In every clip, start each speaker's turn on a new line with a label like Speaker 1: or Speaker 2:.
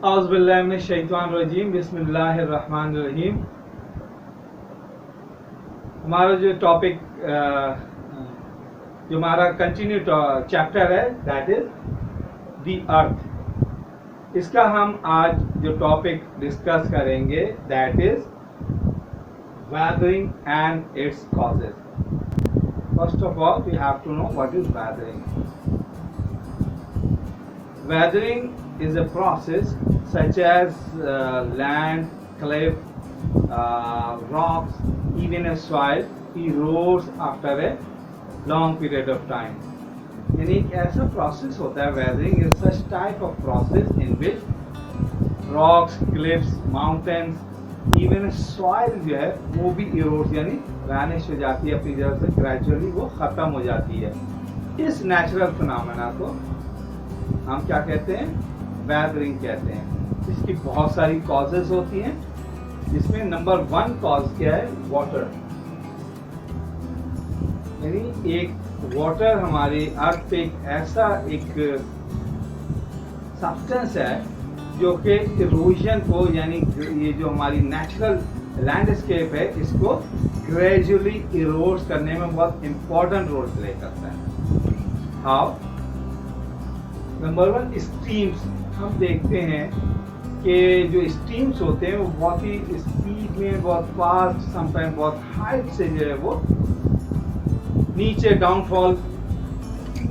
Speaker 1: औज़ुबिल्लाहिमिनश्शैतानिर्रजीम बिस्मिल्लाहिर्रहमानिर्रहीम। हमारा जो टॉपिक जो हमारा कंटिन्यू चैप्टर है दैट इज द अर्थ। इसका हम आज जो टॉपिक डिस्कस करेंगे that is weathering and its causes. First of all, we have to know what is weathering. Weathering is a process such as land, cliff, rocks, even a soil erodes after a long period of time. यानी एक ऐसा process होता है weathering is such type of process in which rocks, cliffs, mountains, even soil जो है वो भी इरोड यानी वैनिश हो जाती है, अपनी जगह से ग्रेजुअली वो खत्म हो जाती है। इस नेचुरल फिनोमेना को हम क्या कहते हैं? वेदरिंग कहते हैं। इसकी बहुत सारी कॉजेज होती हैं, जिसमें नंबर 1 कॉज क्या है? वाटर। यानी एक वाटर हमारे अर्थ पे एक ऐसा एक सब्सटेंस है जो कि इरोजन को यानी ये जो हमारी नेचुरल लैंडस्केप है इसको ग्रेजुअली इरोड करने में बहुत इंपॉर्टेंट रोल प्ले करता है। हाउ? Number 1 streams. हम देखते हैं कि जो स्ट्रीम्स होते हैं वो बहुत ही स्पीड में, बहुत फास्ट, समटाइम बहुत हाइट से जो है वो नीचे डाउनफॉल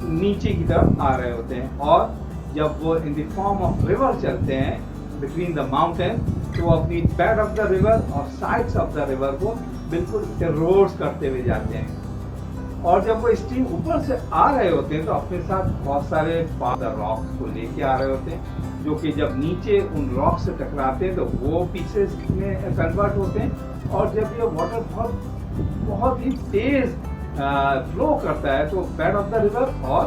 Speaker 1: नीचे की तरफ आ रहे होते हैं, और जब वो in the form of river चलते हैं बिटवीन द माउंटेन तो वो अपनी बेड ऑफ द रिवर और साइड्स ऑफ द रिवर को बिल्कुल इरोड करते हुए जाते हैं। और जब वो स्ट्रीम ऊपर से आ रहे होते हैं तो अपने साथ बहुत सारे रॉक्स को लेके आ रहे होते हैं, जो कि जब नीचे उन रॉक्स से टकराते हैं तो वो पीसेस में कन्वर्ट होते हैं। और जब ये वाटर बहुत ही तेज फ्लो करता है तो बेड ऑफ द रिवर और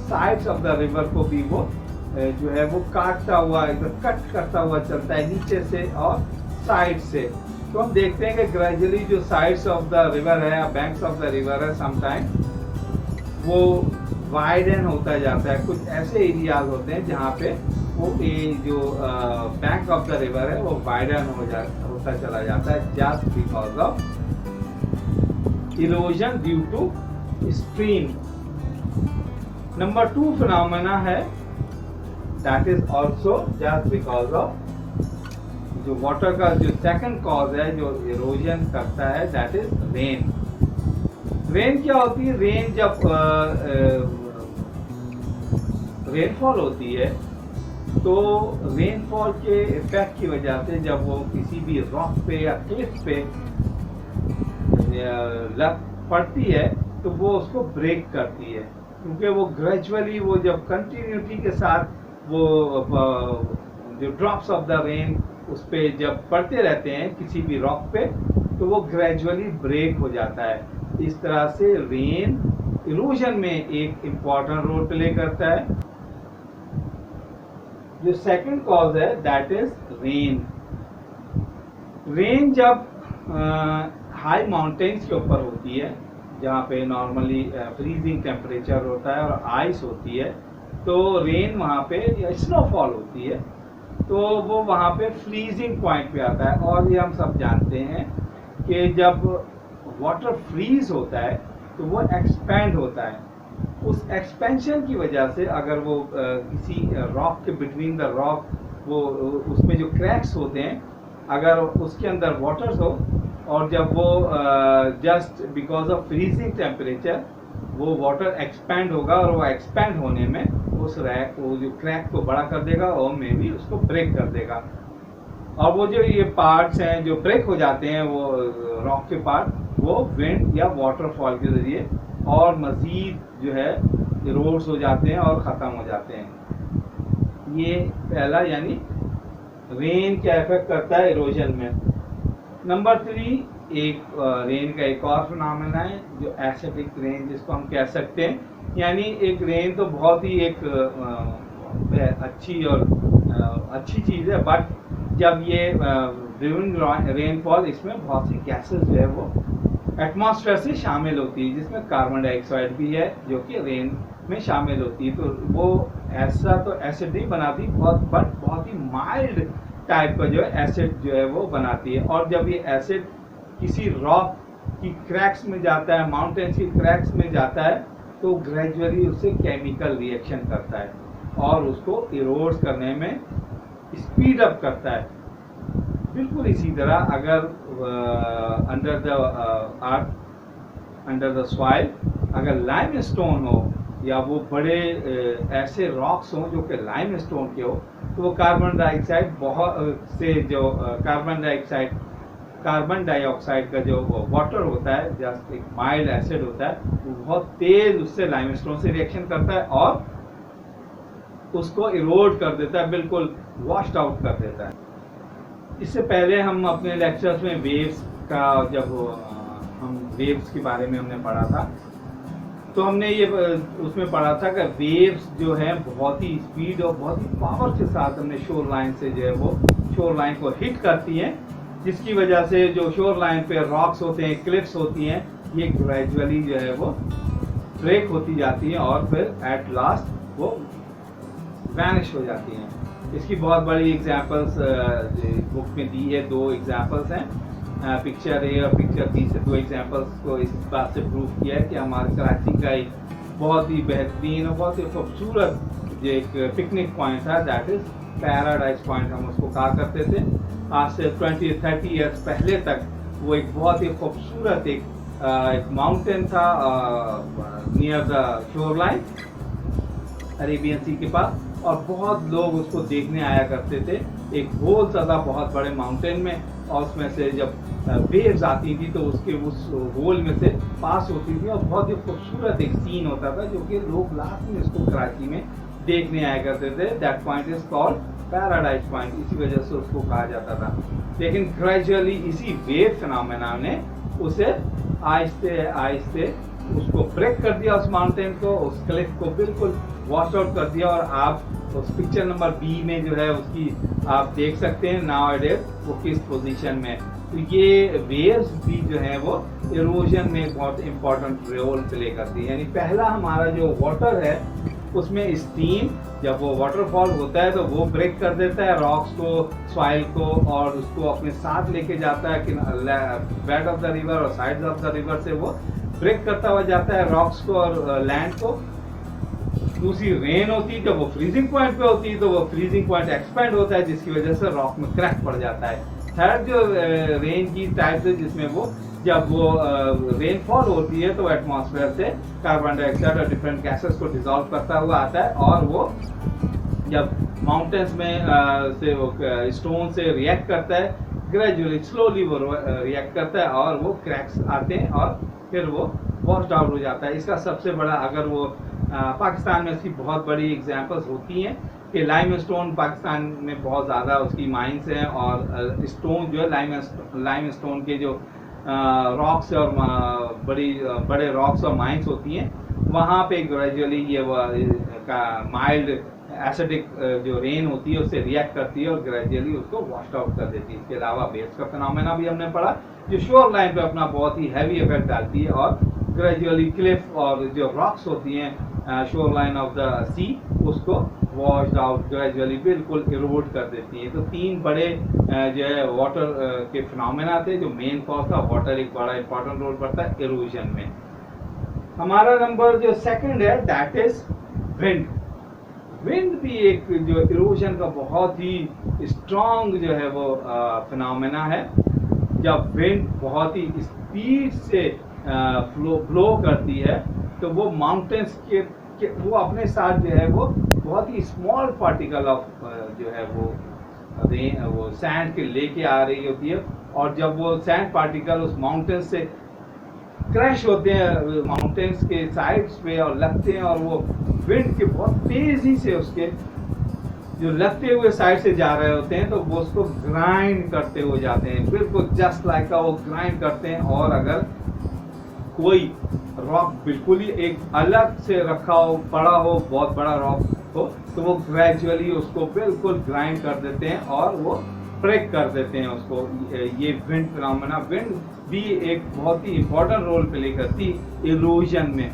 Speaker 1: साइड्स ऑफ द रिवर को भी वो जो है वो काटता हुआ, एकदम कट करता हुआ चलता है नीचे से और साइड से। तो हम देखते हैं कि ग्रेजुअली जो साइड्स ऑफ द रिवर है, बैंक्स ऑफ द रिवर है, समटाइम वो वाइडन होता जाता है। कुछ ऐसे एरियाज होते हैं जहाँ पे वो जो बैंक ऑफ द रिवर है वो वाइडन होता चला जाता है just because of erosion due to stream. Number 2 phenomena है that is also just because of जो वाटर का जो सेकंड कॉज है जो इरोजन करता है that is रेन। रेन क्या होती है? रेन जब रेनफॉल होती है तो रेनफॉल के इफेक्ट की वजह से जब वो किसी भी रॉक पे या क्लिफ पे पड़ती है तो वो उसको ब्रेक करती है, क्योंकि वो ग्रेजुअली वो जब कंटिन्यूटी के साथ वो जो ड्रॉप्स ऑफ द रेन उस पे जब पड़ते रहते हैं किसी भी रॉक पे तो वो ग्रेजुअली ब्रेक हो जाता है। इस तरह से रेन इरोजन में एक इम्पॉर्टेंट रोल प्ले करता है। जो सेकंड कॉज है दैट इज रेन। रेन जब हाई माउंटेन्स के ऊपर होती है जहाँ पे नॉर्मली फ्रीजिंग टेम्परेचर होता है और आइस होती है, तो रेन वहाँ पे स्नोफॉल होती है तो वो वहाँ पे फ्रीजिंग पॉइंट पे आता है। और ये हम सब जानते हैं कि जब वाटर फ्रीज होता है तो वो एक्सपैंड होता है। उस एक्सपेंशन की वजह से अगर वो किसी रॉक के बिटवीन द रॉक वो उसमें जो क्रैक्स होते हैं अगर उसके अंदर वाटर्स हो और जब वो just because of freezing temperature वो वाटर एक्सपैंड होगा और वो एक्सपैंड होने में उस वो जो क्रैक को बड़ा कर देगा और में भी उसको ब्रेक कर देगा। और वो जो ये पार्ट्स हैं जो ब्रेक हो जाते हैं वो रॉक के पार्ट वो विंड या वाटरफॉल के जरिए और मजीद जो है इरोड्स हो जाते हैं और ख़त्म हो जाते हैं। ये पहला यानी रेन क्या इफेक्ट करता है इरोजन में। नंबर 3 एक रेन का एक और फिनोमेना है जो एसिडिक रेन जिसको हम कह सकते हैं। यानी एक रेन तो बहुत ही एक अच्छी और अच्छी चीज़ है, बट जब ये ड्यूरिंग रेनफॉल इसमें बहुत सी गैसेस जो है वो एटमॉस्फेयर से शामिल होती है, जिसमें कार्बन डाइऑक्साइड भी है जो कि रेन में शामिल होती है। तो वो ऐसा तो एसिड नहीं बनाती बहुत ही माइल्ड टाइप का जो है एसिड जो है वो बनाती है। और जब ये एसिड किसी रॉक की क्रैक्स में जाता है, माउंटेन्स की क्रैक्स में जाता है, तो ग्रेजुअली उससे केमिकल रिएक्शन करता है और उसको इरोड करने में स्पीड अप करता है। बिल्कुल इसी तरह अगर under the earth, under the soil अगर लाइमस्टोन हो या वो बड़े ऐसे रॉक्स हों जो कि लाइमस्टोन के हो, तो वो कार्बन डाइऑक्साइड कार्बन डाइऑक्साइड का जो वाटर होता है, जस्ट एक माइल्ड एसिड होता है, वो बहुत तेज उससे लाइमस्टोन से रिएक्शन करता है और उसको इरोड कर देता है, बिल्कुल वॉश्ड आउट कर देता है। इससे पहले हम अपने लेक्चर्स में वेव्स का जब हम वेव्स के बारे में हमने पढ़ा था, तो हमने ये उसमें पढ़ा था कि वेव्स जो है बहुत ही स्पीड और बहुत ही पावर के साथ हमने शोर लाइन से जो है वो शोर लाइन को हिट करती हैं, जिसकी वजह से जो शोर लाइन पे रॉक्स होते हैं, क्लिफ्स होती हैं, ये ग्रेजुअली जो है वो ब्रेक होती जाती हैं और फिर एट लास्ट वो वैनिश हो जाती हैं। इसकी बहुत बड़ी एग्जांपल्स बुक में दी है, 2 एग्जांपल्स हैं, पिक्चर ए और पिक्चर बी से 2 एग्जांपल्स को इस बात से प्रूव किया है कि हमारे कराची का एक बहुत ही बेहतरीन और बहुत ही खूबसूरत जो एक पिकनिक पॉइंट था, दैट इज पैराडाइज पॉइंट हम उसको कहा करते थे। आज से 20-30 ईयर्स पहले तक वो एक बहुत ही खूबसूरत एक माउंटेन था near the shoreline, Arabian Sea के पास, और बहुत लोग उसको देखने आया करते थे। एक होल सा था बहुत बड़े माउंटेन में, और उसमें से जब वेव्स आती थी तो उसके उस होल में से पास होती थी, और बहुत ही खूबसूरत एक सीन होता था जो कि लोग लास्ट में इसको कराची में देखने आया करते थे। That point is called paradise point, इसी वजह से उसको कहा जाता था। लेकिन ग्रेजुअली इसी वेव फिनोमेना ने उसे आहिस्ते आहिस्ते उसको ब्रेक कर दिया, उस माउंटेन को, उस क्लिफ को बिल्कुल वॉश आउट कर दिया। और आप उस पिक्चर नंबर बी में जो है उसकी आप देख सकते हैं नाउ-ए-डेज वो किस पोजीशन में। तो ये वेव्स भी जो है वो इरोजन में बहुत इंपॉर्टेंट रोल प्ले करती है। यानी पहला हमारा जो वाटर है उसमें स्टीम, जब वो वाटरफॉल होता है तो वो ब्रेक कर देता है रॉक्स को, सॉइल को, और उसको अपने साथ लेके जाता है कि बेड ऑफ द रिवर और साइड्स ऑफ द रिवर से वो ब्रेक करता हुआ जाता है रॉक्स को और लैंड को। दूसरी रेन होती है, जब वो फ्रीजिंग पॉइंट पे होती है तो वो फ्रीजिंग पॉइंट एक्सपेंड होता है, जिसकी वजह से रॉक में क्रैक पड़ जाता है। थर्ड जो रेन की टाइप है, जिसमें वो जब वो रेनफॉल होती है तो एटमॉस्फेयर से कार्बन डाइऑक्साइड और डिफरेंट गैसेस को डिसॉल्व करता हुआ आता है, और वो जब माउंटेन्स में से वो स्टोन से रिएक्ट करता है, ग्रेजुअली स्लोली वो रिएक्ट करता है और वो क्रैक्स आते हैं और फिर वो वॉश्ड आउट हो जाता है। इसका सबसे बड़ा, अगर वो पाकिस्तान में इसकी बहुत बड़ी एग्जांपल्स होती हैं कि लाइमस्टोन पाकिस्तान में बहुत ज़्यादा उसकी माइंस हैं, और स्टोन जो है लाइमस्टोन के जो रॉक्स और बड़े रॉक्स और माइंस होती हैं, वहाँ पे ग्रेजुअली ये माइल्ड एसिडिक जो रेन होती है उससे रिएक्ट करती है और ग्रेजुअली उसको वॉश आउट कर देती है। इसके अलावा वेव्स का फिनोमेना भी हमने पढ़ा, जो शोर लाइन पे अपना बहुत ही हैवी इफेक्ट डालती है और ग्रेजुअली क्लिफ और जो रॉक्स होती हैं शोर लाइन ऑफ द सी उसको वॉश्ड आउट ग्रेजुअली बिल्कुल इरोड कर देती है। तो 3 बड़े जो है वाटर के फिनोमेना थे, जो मेन कॉज था वाटर एक बड़ा इंपॉर्टेंट रोल करता है इरोजन में। हमारा नंबर जो सेकंड है दैट इज विंड। विंड भी एक जो इरोजन का बहुत ही स्ट्रॉन्ग जो है वो फिनोमेना है। जब विंड बहुत ही स्पीड से ब्लो करती है तो वो माउंटेन्स के वो अपने साथ जो है वो बहुत ही स्मॉल पार्टिकल ऑफ जो है वो सैंड के लेके आ रही होती है, और जब वो सैंड पार्टिकल उस माउंटेन्स से क्रैश होते हैं माउंटेन्स के साइड्स पे और लगते हैं, और वो विंड के बहुत तेजी से उसके जो लगते हुए साइड से जा रहे होते हैं तो वो उसको ग्राइंड करते हुए जाते हैं, बिल्कुल जस्ट लाइक का वो ग्राइंड करते हैं। और अगर कोई रॉक बिल्कुल ही एक अलग से रखा हो, पड़ा हो, बहुत बड़ा रॉक हो, तो वो ग्रेजुअली उसको बिल्कुल ग्राइंड कर देते हैं और वो ब्रेक कर देते हैं उसको। ये विंड फिनोमेना, विंड भी एक बहुत ही इंपॉर्टेंट रोल प्ले करती इरोजन में।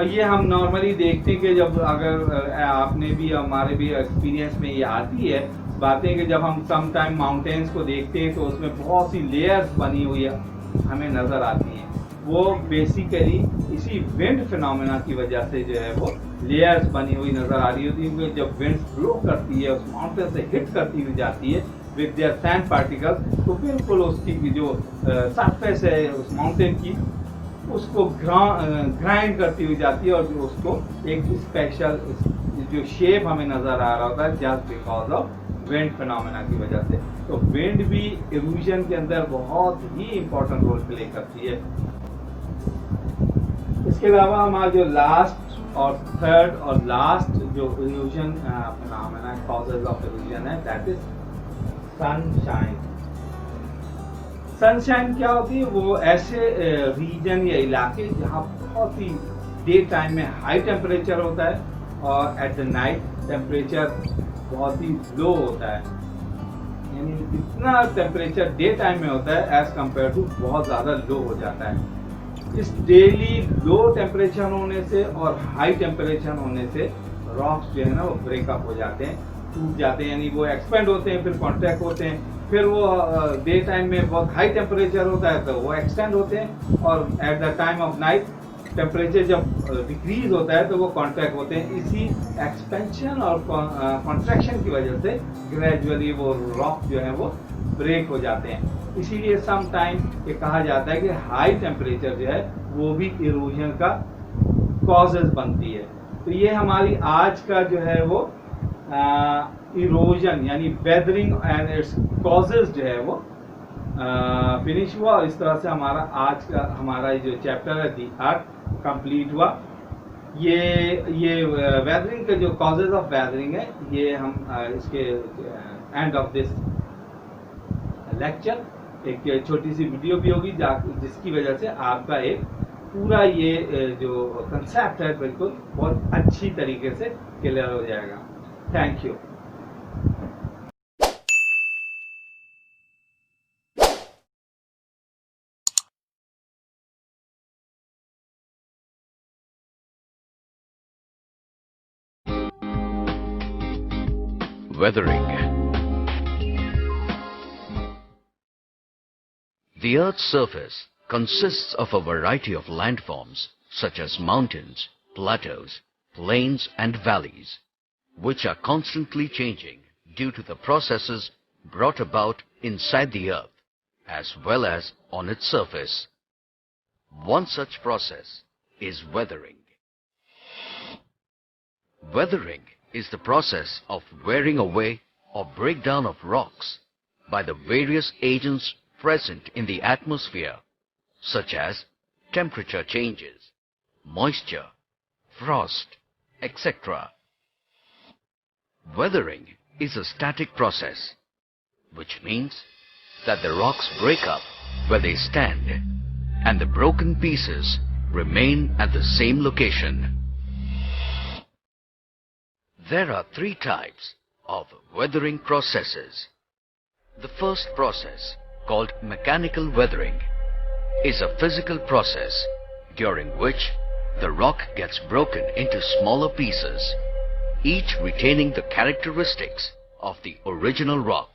Speaker 1: ये हम नॉर्मली देखते हैं कि जब अगर आपने भी हमारे भी एक्सपीरियंस में ये आती है बातें कि जब हम सम टाइम माउंटेन्स को देखते हैं तो उसमें बहुत सी लेयर्स बनी हुई हमें नज़र आती हैं। वो बेसिकली इसी विंड फिनोमेना की वजह से जो है वो लेयर्स बनी हुई नज़र आ रही होती है। जब विंड फ्लो करती है उस माउंटेन से हिट करती हुई जाती है विद देयर सैंड पार्टिकल्स, तो बिल्कुल उसकी जो सरफेस है उस माउंटेन की उसको ग्राइंड करती हुई जाती है और जो उसको एक स्पेशल जो शेप हमें नज़र आ रहा होता है just because of wind phenomena की वजह से। तो विंड भी इल्यूजन के अंदर बहुत ही इंपॉर्टेंट रोल प्ले करती है। इसके अलावा हमारा जो लास्ट और थर्ड और लास्ट जो illusion phenomena causes of illusion है दैट इज सनशाइन। सनशाइन क्या होती है? वो ऐसे रीजन या इलाके जहाँ बहुत ही डे टाइम में हाई टेम्परेचर होता है और एट द नाइट टेम्परेचर बहुत ही लो होता है, यानी इतना टेम्परेचर डे टाइम में होता है एज कम्पेयर टू बहुत ज़्यादा लो हो जाता है। इस डेली लो टेम्परेचर होने से और हाई टेम्परेचर होने से रॉक्स जो है ना वो ब्रेकअप हो जाते हैं, टूट जाते हैं, यानी वो एक्सपेंड होते हैं, फिर कॉन्ट्रैक्ट होते हैं, फिर वो डे टाइम में बहुत हाई टेम्परेचर होता है तो वो एक्सटेंड होते हैं और at the time of night temperature जब डिक्रीज होता है तो वो कॉन्ट्रैक्ट होते हैं। इसी एक्सपेंशन और कॉन्ट्रैक्शन की वजह से ग्रेजुअली वो रॉक जो है वो ब्रेक हो जाते हैं। इसीलिए सम टाइम ये कहा जाता है कि हाई टेम्परेचर जो है वो भी इरोजन का कॉजेज बनती है। तो ये हमारी आज का जो है वो इरोजन यानी वेदरिंग एंड इट्स कॉजेज जो है वो फिनिश हुआ और इस तरह से हमारा आज का हमारा जो चैप्टर है दी अर्थ कंप्लीट हुआ। ये वेदरिंग के जो कॉजेज ऑफ वेदरिंग है ये हम इसके एंड ऑफ दिस लेक्चर एक छोटी सी वीडियो भी होगी जिसकी वजह से आपका एक पूरा ये जो कंसेप्ट है बिल्कुल बहुत अच्छी तरीके से क्लियर हो जाएगा। Thank you.
Speaker 2: Weathering. The Earth's surface consists of a variety of landforms such as mountains, plateaus, plains and valleys, which are constantly changing due to the processes brought about inside the Earth as well as on its surface. One such process is weathering. Weathering is the process of wearing away or breakdown of rocks by the various agents present in the atmosphere, such as temperature changes, moisture, frost, etc. Weathering is a static process, which means that the rocks break up where they stand and the broken pieces remain at the same location. There are three types of weathering processes. The first process, called mechanical weathering, is a physical process during which the rock gets broken into smaller pieces, each retaining the characteristics of the original rock.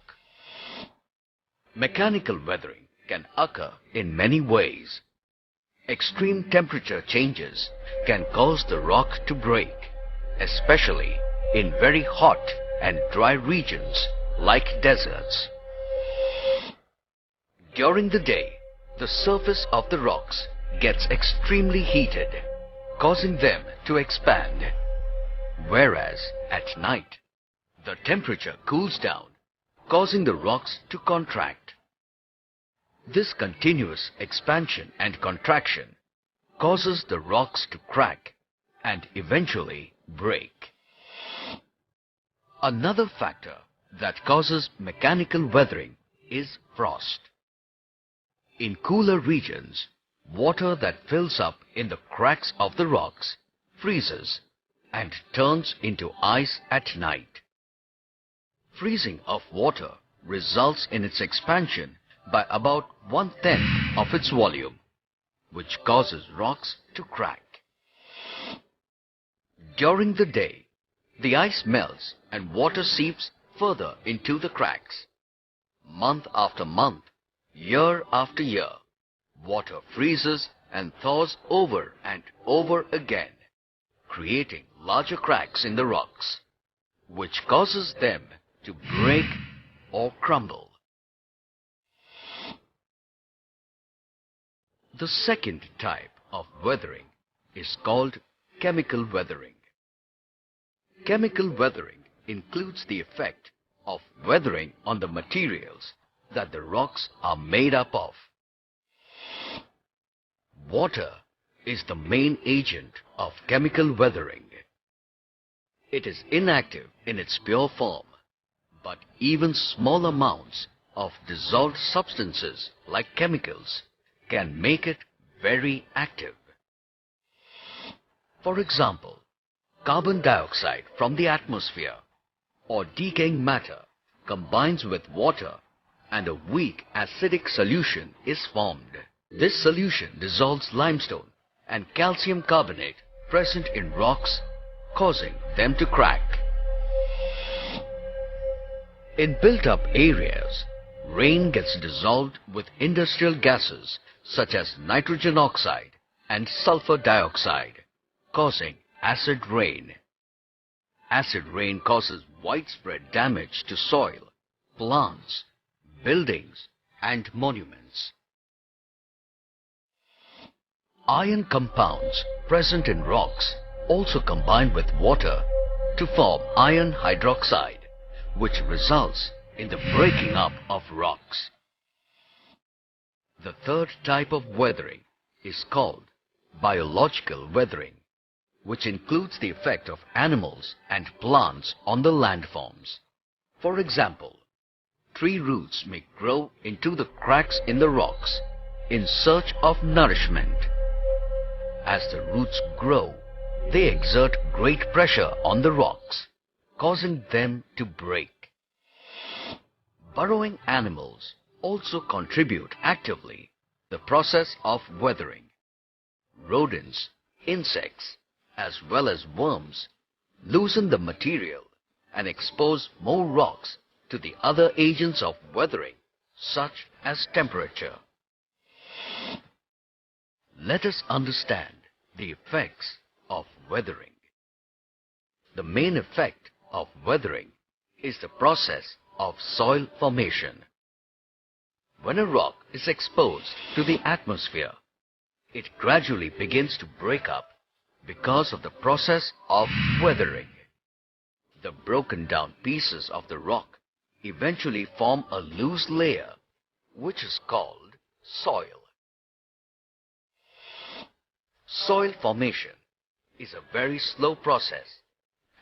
Speaker 2: Mechanical weathering can occur in many ways. Extreme temperature changes can cause the rock to break, especially in very hot and dry regions like deserts. During the day, the surface of the rocks gets extremely heated, causing them to expand, whereas at night, the temperature cools down, causing the rocks to contract. This continuous expansion and contraction causes the rocks to crack and eventually break. Another factor that causes mechanical weathering is frost. In cooler regions, water that fills up in the cracks of the rocks freezes and turns into ice at night. Freezing of water results in its expansion by about 1/10 of its volume, which causes rocks to crack. During the day, the ice melts and water seeps further into the cracks. Month after month, year after year, water freezes and thaws over and over again, creating larger cracks in the rocks, which causes them to break or crumble. The second type of weathering is called chemical weathering. Chemical weathering includes the effect of weathering on the materials that the rocks are made up of. Water is the main agent of chemical weathering. It is inactive in its pure form, but even small amounts of dissolved substances like chemicals can make it very active. For example, carbon dioxide from the atmosphere or decaying matter combines with water and a weak acidic solution is formed. This solution dissolves limestone and calcium carbonate present in rocks, causing them to crack. In built-up areas, rain gets dissolved with industrial gases such as nitrogen oxide and sulfur dioxide, causing acid rain. Acid rain causes widespread damage to soil, plants, buildings, and monuments. Iron compounds present in rocks also combine with water to form iron hydroxide, which results in the breaking up of rocks. The third type of weathering is called biological weathering, which includes the effect of animals and plants on the landforms. For example, tree roots may grow into the cracks in the rocks in search of nourishment. As the roots grow, they exert great pressure on the rocks, causing them to break. Burrowing animals also contribute actively to the process of weathering. Rodents, insects, as well as worms loosen the material and expose more rocks to the other agents of weathering, such as temperature. Let us understand the effects of weathering. The main effect of weathering is the process of soil formation. When a rock is exposed to the atmosphere, it gradually begins to break up because of the process of weathering. The broken down pieces of the rock eventually form a loose layer, which is called soil. Soil formation is a very slow process,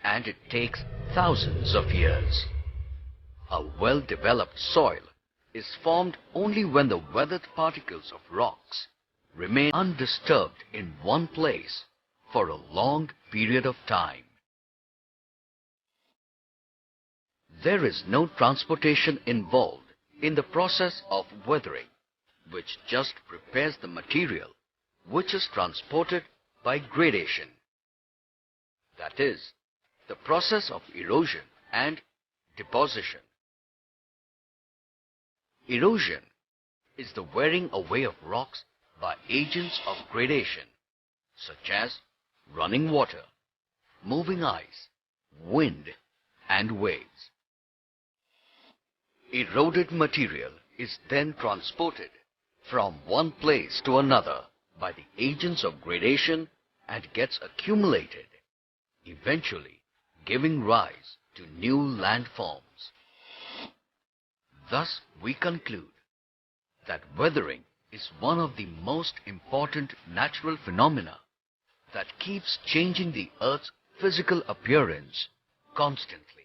Speaker 2: and it takes thousands of years. A well-developed soil is formed only when the weathered particles of rocks remain undisturbed in one place for a long period of time. There is no transportation involved in the process of weathering, which just prepares the material which is transported by gradation. That is, the process of erosion and deposition. Erosion is the wearing away of rocks by agents of gradation, such as running water, moving ice, wind, and waves. Eroded material is then transported from one place to another by the agents of gradation and gets accumulated, eventually giving rise to new landforms. Thus, we conclude that weathering is one of the most important natural phenomena that keeps changing the Earth's physical appearance constantly.